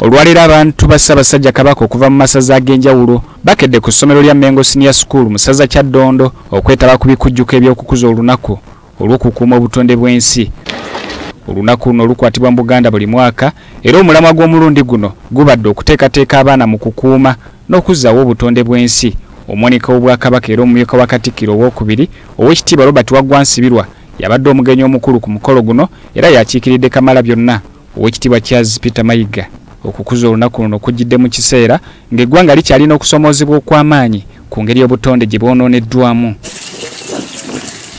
Olwaliro abantu ba Ssaabasajja Kabaka okuva mu masaza ag'enjawulo bakedde ku ssomero lya Mengo Senior School mu ssaza Kyaddondo okwetaba ku bikujjuko eby'okukuza olunaku olw'okukuuma obutonde bw'ensi. Olunaku luno lukwatibwa mu Buganda buli mwaka era omulamwa gw'omulundi guno gubadde okuteekateeka abaana mu kukuuma n'okuzzaawo obutonde bw'ensi. Omuwanika w'Obwakabaka era omumyuka wa Katikkiro owookubiri Oweekitiibwa Robert Waggwa Nsibirwa yabadde omugenyi omukulu ku mukolo guno era yakiikiridde Kamalabyonna. Oweekitiibwa Charles Peter Mayiga okukuza olunaku luno kujjidde mu kiseera ng'eggwanga likyalina okusomoozebwa okw'amaanyi ku ngeri y'obutonde gye bwonooneddwamu.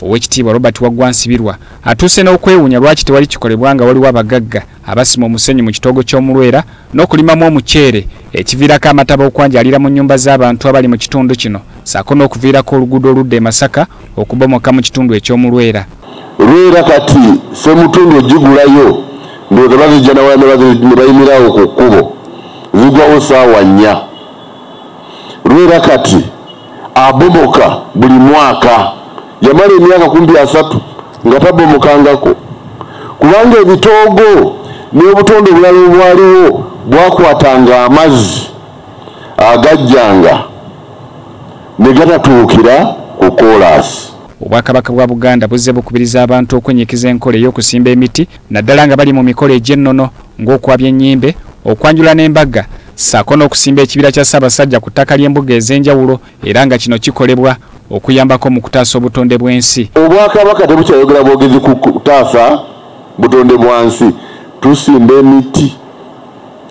Oweekitiibwa Robert Waggwa Nsibirwa atuuse n'okwewuunya lwaki tewali kikolebwa nga waliwo abagagga abasima omusenyu mu kitoogo ky'Omulwera n'okulimamu omuceere ekiviirako amataba okwanjalira mu nnyumba z'abantu abali mu kitundu kino ssaako n'okuviirako oluguudo oludda e Masaka okubomoka mu kitundu eky'Omulwera. Lwera kati Ssemutundu ogigulayo ndowooza bazijja ne bayimirawo ku kkubo zigwawo ssaawa 4. Lwera kati abomoka buli mwaka. Yamala emyaka 3 nga tabomokangako kubanga ebitoogo n'obutonde obulala obwaliwo bwakwatanga amazzi agajjanga ne gatatuukira ku koolaasi. Obwakabaka bwa Buganda buzze bukubiriza abantu okwenyikiza enkola ey'okusimba emiti naddala nga bali mu mikolo egy'ennono ng'okwabya ennyimbe, okwanjula n'embaga ssaako n'okusimba ekibira kya Ssaabasajja ku ttaka ly'embuga ez'enjawulo era nga kino kikolebwa okuyambako mu kutaasa obutonde bw'ensi. Obwakabaka tebukyayogera bwogezi ku kutaasa butonde bwa nsi. Tusimba emiti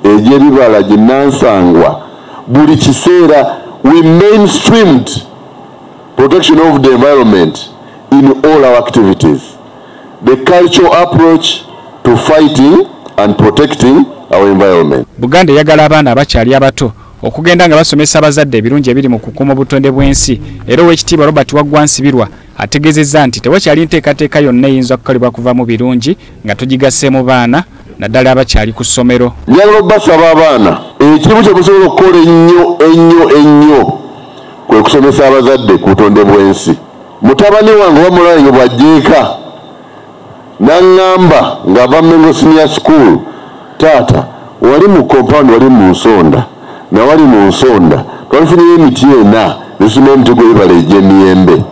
egy'ebibala ginnansangwa buli kiseera. We mainstreamed protection of the environment in all our activities. The cultural approach to fighting and protecting our environment. Buganda eyagala abaana abakyali abato okugenda nga basomesa abazadde ebirungi ebiri mu kukuuma obutonde bw'ensi era Oweekitiibwa Robert Waggwa Nsibirwa ategeezezza nti tewakyali nteekateeka yonna eyinza kukolebwa kuva mu birungi nga tugigaseemu baana naddala abakyali ku ssomero. Njagala obbasaba abaana ekimu kye musobola okukola ennyo kwe kusomesa abazadde ku butonde bw'ensi. Mutabani wange wamulayo bw'ajjeeka n'aŋŋamba ng'ava Mengo Senior School, taata wali mu compound wali mu nsonda nawali mu nsonda twalifunyeyo emiti ena nesima emiti gw'ebibala egy'emiyembe.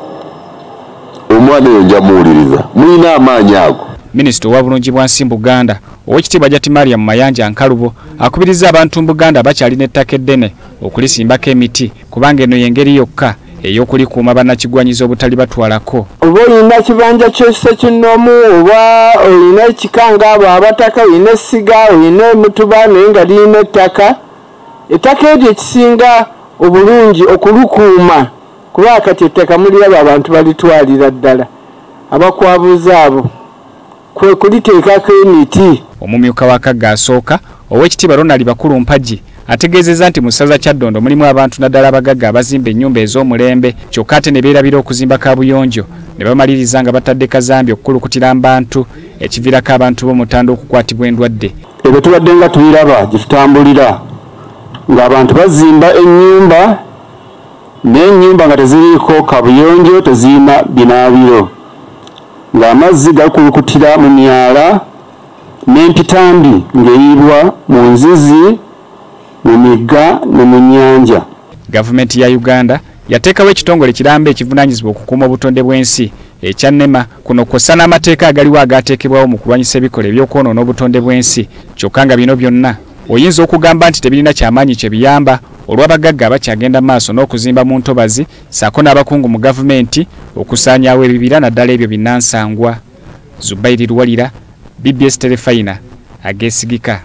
Omwana oyo njamuwuliriza mulina amaanyi ago. Minisita ow'Obulungi bwa Nsi Buganda Oweekitiibwa Jati Mariam Mayanja Nkalubo akubiriza abantu mu Buganda abakyalina ettaka eddene okulisimbako emiti kubanga eno y'engeri yokka ey'okulikuuma bannakigwanyiza obutali batwalako. Oba olina kibanja ky'ekisa kinnomu oba olina ekikanga abo abataka olina essiga olina emutuba naye nga lirina ettaka eryo ekisinga obulungi okulukuuma kuba kati ettaka muliraba abantu balitwalira ddala abakwabuza abo kwe kuliteekako emiti. Omumyuka wa Kagga asooka Oweekitiibwa Ronald Bakulu Mpagi ategeezezza nti mu ssaza Kyaddondo mulimu abantu naddala abagagga abazimba ennyumba ez'omulembe kyokka ate ne beerabira okuzimba kaabuyonjo ne bamaliriza nga batadde kazambi okukulukutira abantu ekiviirako abantu b'omutanda okukwatibwa endwadde. Ebyo tubadde nga tuyiraba gye tutambulira ng'abantu bazimba ennyumba n'ennyumba nga teziriiko kabuyonjo tezirina binaabiro ng'amazzi gakulukutira mu myala n'empitambi ng'eyiibwa mu nzizi mu migga ne mu nnyanja. Gavumenti ya Uganda yateekawo ekitongole kirambe ekivunaanyizibwa okukuuma obutonde bw'ensi ekya NEMA kuno kw'ossa n'amateeka agaliwo agaateekebwawo mu kulwanyisa ebikola ebyokwonoona obutonde bw'ensi kyokka nga bino byonna oyinza okugamba nti tebirina kyamaanyi kye biyamba olw'abagagga abakyagenda maaso n'okuzimba mu ntobazi ssaako n'abakungu mu gavumenti okusaanyaawo ebibira naddala ebyo binnansangwa. Zubairi Luwalira, BBS Telefayina, ageesigika.